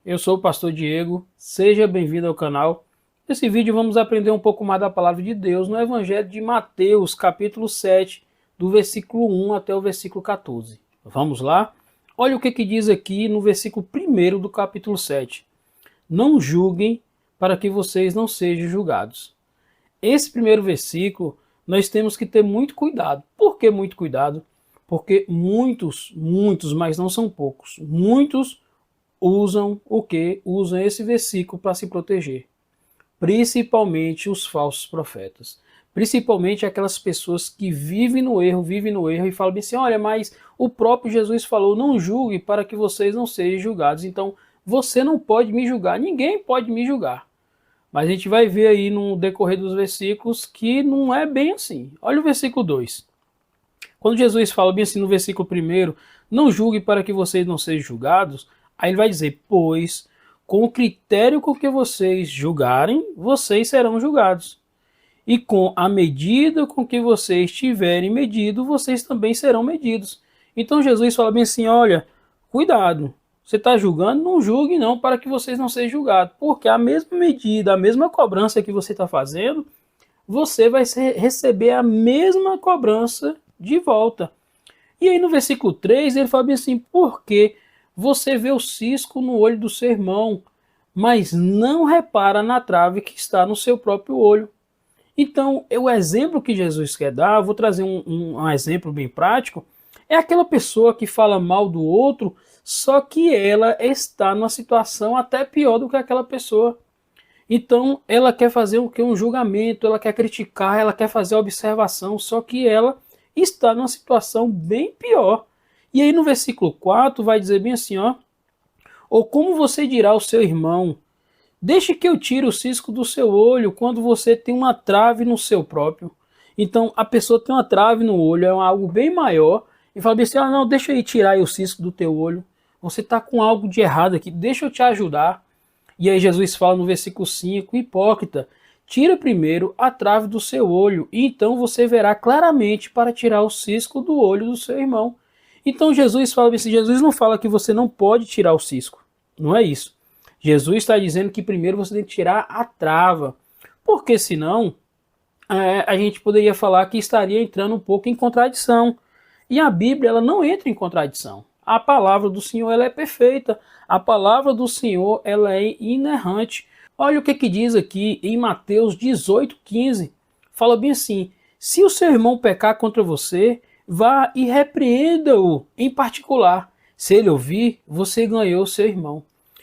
Eu sou o pastor Diego, seja bem-vindo ao canal. Nesse vídeo vamos aprender um pouco mais da palavra de Deus no Evangelho de Mateus, capítulo 7, do versículo 1 até o versículo 14. Vamos lá? Olha o que diz aqui no versículo 1 do capítulo 7. Não julguem para que vocês não sejam julgados. Esse primeiro versículo nós temos que ter muito cuidado. Por que muito cuidado? Porque muitos, mas não são poucos, muitos usam o que? Usam esse versículo para se proteger. Principalmente os falsos profetas. Principalmente aquelas pessoas que vivem no erro e falam bem assim, olha, mas o próprio Jesus falou, não julgue para que vocês não sejam julgados. Então, você não pode me julgar, ninguém pode me julgar. Mas a gente vai ver aí no decorrer dos versículos que não é bem assim. Olha o versículo 2. Quando Jesus fala bem assim no versículo 1, não julgue para que vocês não sejam julgados, aí ele vai dizer, pois com o critério com que vocês julgarem, vocês serão julgados. E com a medida com que vocês tiverem medido, vocês também serão medidos. Então Jesus fala bem assim, olha, cuidado, você está julgando, não julgue não, para que vocês não sejam julgados. Porque a mesma medida, a mesma cobrança que você está fazendo, você vai receber a mesma cobrança de volta. E aí no versículo 3 ele fala bem assim, porque você vê o cisco no olho do seu irmão, mas não repara na trave que está no seu próprio olho. Então, o exemplo que Jesus quer dar, eu vou trazer um exemplo bem prático, é aquela pessoa que fala mal do outro, só que ela está numa situação até pior do que aquela pessoa. Então, ela quer fazer o que? Um julgamento, ela quer criticar, ela quer fazer observação, só que ela está numa situação bem pior. E aí no versículo 4 vai dizer bem assim, ó, ou como você dirá ao seu irmão, deixe que eu tire o cisco do seu olho quando você tem uma trave no seu próprio. Então a pessoa tem uma trave no olho, é algo bem maior, e fala bem assim, ah, não, deixa eu tirar aí o cisco do teu olho, você está com algo de errado aqui, deixa eu te ajudar. E aí Jesus fala no versículo 5, hipócrita, tira primeiro a trave do seu olho, e então você verá claramente para tirar o cisco do olho do seu irmão. Então Jesus fala assim, Jesus não fala que você não pode tirar o cisco, não é isso. Jesus está dizendo que primeiro você tem que tirar a trava, porque senão a gente poderia falar que estaria entrando um pouco em contradição. E a Bíblia ela não entra em contradição. A palavra do Senhor ela é perfeita. A palavra do Senhor ela é inerrante. Olha o que diz aqui em Mateus 18:15. Fala bem assim, se o seu irmão pecar contra você, vá e repreenda-o em particular. Se ele ouvir, você ganhou o seu irmão.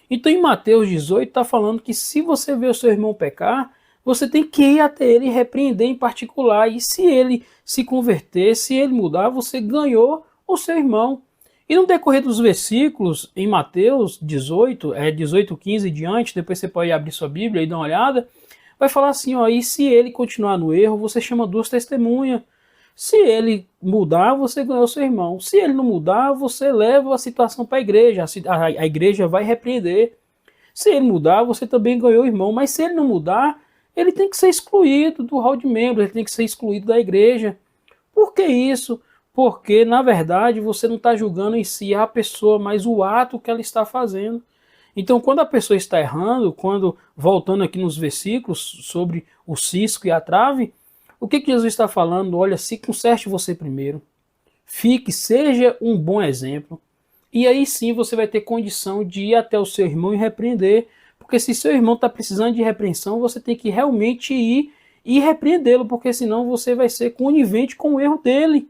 Então em Mateus 18 está falando que se você vê o seu irmão pecar, você tem que ir até ele e repreender em particular. E se ele se converter, se ele mudar, você ganhou o seu irmão. E no decorrer dos versículos, em Mateus 18, 18:15 e diante, depois você pode abrir sua Bíblia e dar uma olhada, vai falar assim, ó, e se ele continuar no erro, você chama duas testemunhas. Se ele mudar, você ganhou seu irmão. Se ele não mudar, você leva a situação para a igreja. A igreja vai repreender. Se ele mudar, você também ganhou o irmão. Mas se ele não mudar, ele tem que ser excluído do hall de membros, ele tem que ser excluído da igreja. Por que isso? Porque, na verdade, você não está julgando em si a pessoa, mas o ato que ela está fazendo. Então, quando a pessoa está errando, voltando aqui nos versículos sobre o cisco e a trave, o que Jesus está falando? Olha, se conserte você primeiro, seja um bom exemplo, e aí sim você vai ter condição de ir até o seu irmão e repreender, porque se seu irmão está precisando de repreensão, você tem que realmente ir e repreendê-lo, porque senão você vai ser conivente com o erro dele.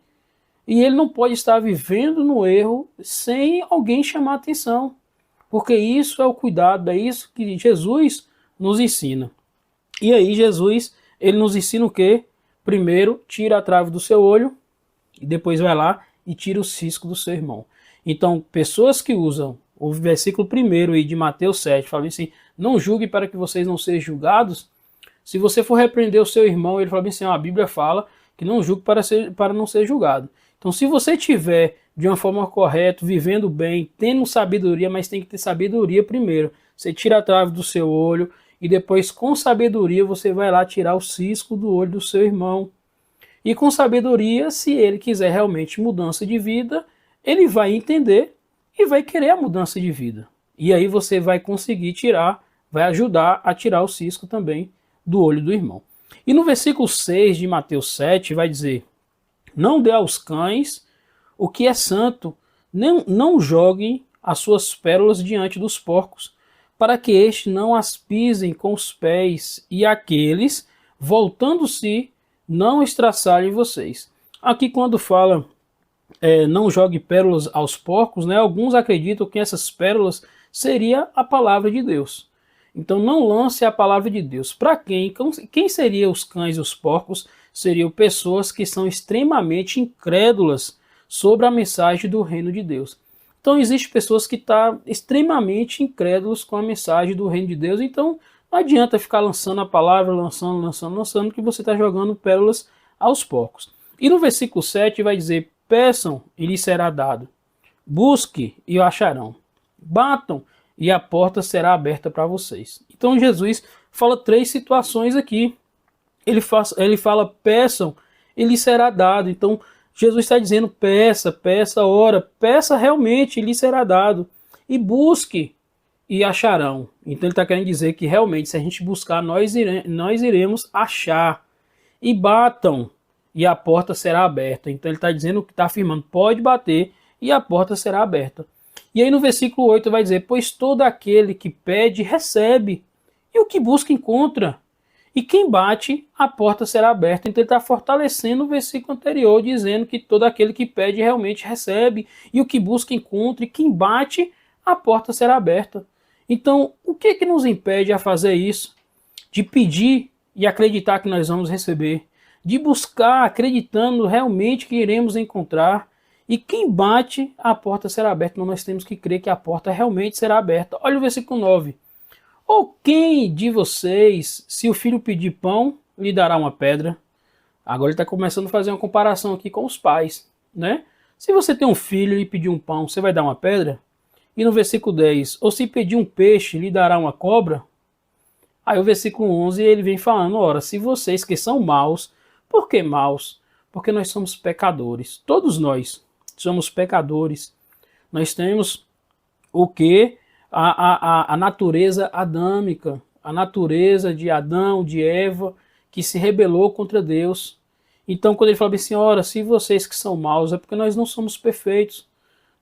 E ele não pode estar vivendo no erro sem alguém chamar atenção, porque isso é o cuidado, é isso que Jesus nos ensina. E aí Jesus, ele nos ensina o quê? Primeiro, tira a trave do seu olho, e depois vai lá e tira o cisco do seu irmão. Então, pessoas que usam o versículo 1 aí de Mateus 7, fala assim, não julgue para que vocês não sejam julgados. Se você for repreender o seu irmão, ele fala assim, a Bíblia fala que não julgue para não ser julgado. Então, se você estiver de uma forma correta, vivendo bem, tendo sabedoria, mas tem que ter sabedoria primeiro. Você tira a trave do seu olho e depois, com sabedoria, você vai lá tirar o cisco do olho do seu irmão. E com sabedoria, se ele quiser realmente mudança de vida, ele vai entender e vai querer a mudança de vida. E aí você vai conseguir tirar, vai ajudar a tirar o cisco também do olho do irmão. E no versículo 6 de Mateus 7 vai dizer: não dê aos cães o que é santo, não joguem as suas pérolas diante dos porcos, para que estes não as pisem com os pés, e aqueles, voltando-se, não estraçalhem vocês. Aqui quando fala não jogue pérolas aos porcos, né, alguns acreditam que essas pérolas seria a palavra de Deus. Então não lance a palavra de Deus. Para quem? Quem seriam os cães e os porcos? Seriam pessoas que são extremamente incrédulas sobre a mensagem do reino de Deus. Então existem pessoas que estão extremamente incrédulos com a mensagem do reino de Deus. Então não adianta ficar lançando a palavra, lançando, que você está jogando pérolas aos porcos. E no versículo 7 vai dizer: peçam e lhes será dado. Busque e o acharão. Batam e a porta será aberta para vocês. Então Jesus fala 3 situações aqui. Ele fala: peçam e lhes será dado. Então Jesus está dizendo: peça, ora, peça realmente e lhe será dado. E busque e acharão. Então ele está querendo dizer que realmente se a gente buscar, nós iremos achar. E batam e a porta será aberta. Então ele está dizendo, que está afirmando: pode bater e a porta será aberta. E aí no versículo 8 vai dizer: pois todo aquele que pede, recebe, e o que busca, encontra. E quem bate, a porta será aberta. Então ele está fortalecendo o versículo anterior, dizendo que todo aquele que pede realmente recebe, e o que busca, encontra, e quem bate, a porta será aberta. Então, o que que nos impede a fazer isso? De pedir e acreditar que nós vamos receber, de buscar acreditando realmente que iremos encontrar, e quem bate, a porta será aberta. Então nós temos que crer que a porta realmente será aberta. Olha o versículo 9. Ou quem de vocês, se o filho pedir pão, lhe dará uma pedra? Agora ele está começando a fazer uma comparação aqui com os pais, né? Se você tem um filho e lhe pedir um pão, você vai dar uma pedra? E no versículo 10, ou se pedir um peixe, lhe dará uma cobra? Aí o versículo 11 ele vem falando: ora, se vocês que são maus, por que maus? Porque nós somos pecadores. Todos nós somos pecadores. Nós temos o que? A natureza adâmica, a natureza de Adão, de Eva, que se rebelou contra Deus. Então quando ele fala assim: ora, se vocês que são maus, é porque nós não somos perfeitos.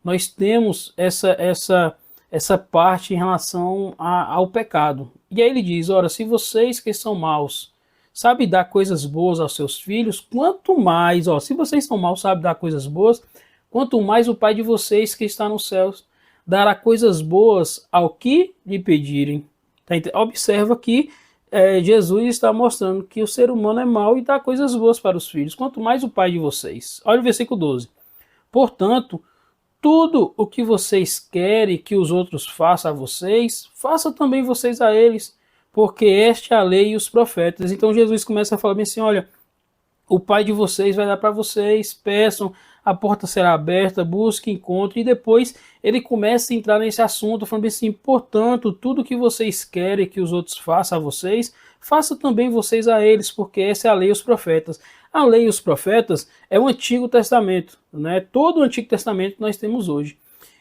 Nós temos essa parte em relação ao pecado. E aí ele diz: ora, se vocês que são maus sabem dar coisas boas aos seus filhos, quanto mais, se vocês são maus, sabem dar coisas boas, quanto mais o Pai de vocês que está nos céus dará coisas boas ao que lhe pedirem. Observa que Jesus está mostrando que o ser humano é mau e dá coisas boas para os filhos, quanto mais o Pai de vocês. Olha o versículo 12. Portanto, tudo o que vocês querem que os outros façam a vocês, façam também vocês a eles, porque esta é a lei e os profetas. Então Jesus começa a falar bem assim: olha, o Pai de vocês vai dar para vocês, peçam, a porta será aberta, busquem, encontrem. E depois ele começa a entrar nesse assunto, falando assim: portanto, tudo que vocês querem que os outros façam a vocês, façam também vocês a eles, porque essa é a lei e os profetas. A lei e os profetas é o Antigo Testamento, né? Todo o Antigo Testamento nós temos hoje.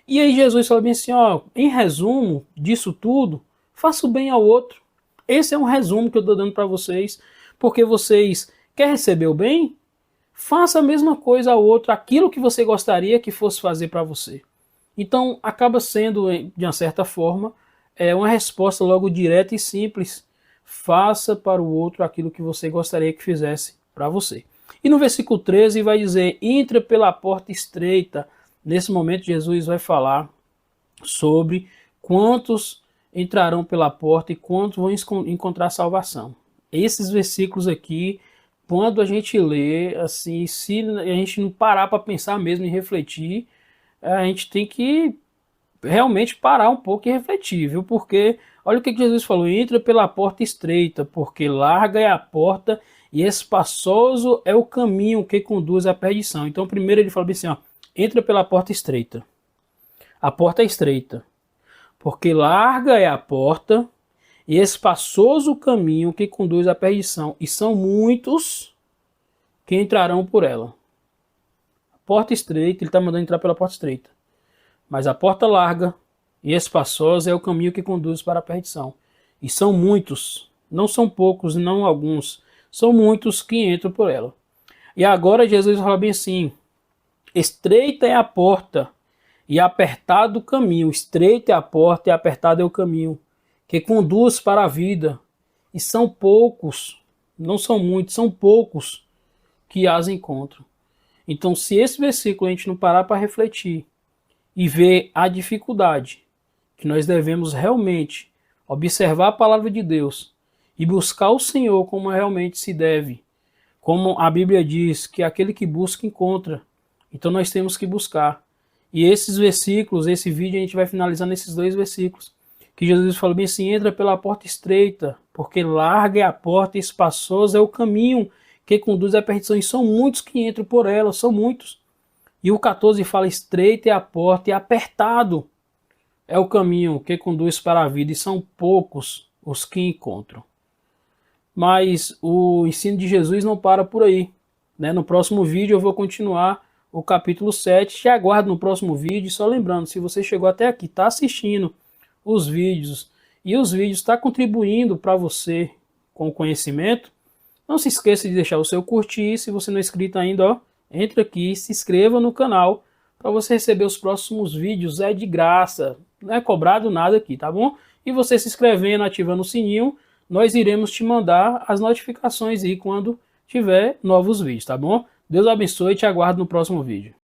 E aí Jesus fala bem assim: em resumo disso tudo, faça o bem ao outro. Esse é um resumo que eu estou dando para vocês, porque vocês querem receber o bem? Faça a mesma coisa ao outro, aquilo que você gostaria que fosse fazer para você. Então acaba sendo, de uma certa forma, uma resposta logo direta e simples. Faça para o outro aquilo que você gostaria que fizesse para você. E no versículo 13 vai dizer: entra pela porta estreita. Nesse momento Jesus vai falar sobre quantos entrarão pela porta e quantos vão encontrar salvação. Esses versículos aqui, quando a gente lê, assim, se a gente não parar para pensar mesmo e refletir, a gente tem que realmente parar um pouco e refletir, viu? Porque olha o que Jesus falou: entra pela porta estreita, porque larga é a porta e espaçoso é o caminho que conduz à perdição. Então primeiro ele fala assim: entra pela porta estreita. A porta é estreita, porque larga é a porta e espaçoso o caminho que conduz à perdição, e são muitos que entrarão por ela. A porta estreita, ele está mandando entrar pela porta estreita. Mas a porta larga e espaçosa é o caminho que conduz para a perdição. E são muitos, não são poucos, não alguns, são muitos que entram por ela. E agora Jesus fala bem assim: estreita é a porta e apertado o caminho, estreita é a porta e apertado é o caminho que conduz para a vida, e são poucos, não são muitos, são poucos que as encontram. Então, se esse versículo a gente não parar para refletir e ver a dificuldade que nós devemos realmente observar a palavra de Deus e buscar o Senhor como realmente se deve, como a Bíblia diz, que aquele que busca encontra. Então nós temos que buscar. E esses versículos, esse vídeo a gente vai finalizar nesses 2 versículos, que Jesus falou bem assim: entra pela porta estreita, porque larga é a porta e espaçoso é o caminho que conduz à perdição, e são muitos que entram por ela, são muitos. E o 14 fala: estreita é a porta e apertado é o caminho que conduz para a vida, e são poucos os que encontram. Mas o ensino de Jesus não para por aí, né? No próximo vídeo eu vou continuar o capítulo 7. Te aguardo no próximo vídeo. Só lembrando, se você chegou até aqui, está assistindo os vídeos e os vídeos estão contribuindo para você com o conhecimento, não se esqueça de deixar o seu curtir. Se você não é inscrito ainda, ó, entre aqui e se inscreva no canal para você receber os próximos vídeos. É de graça, não é cobrado nada aqui, tá bom? E você se inscrevendo, ativando o sininho, nós iremos te mandar as notificações aí quando tiver novos vídeos, tá bom? Deus abençoe e te aguardo no próximo vídeo.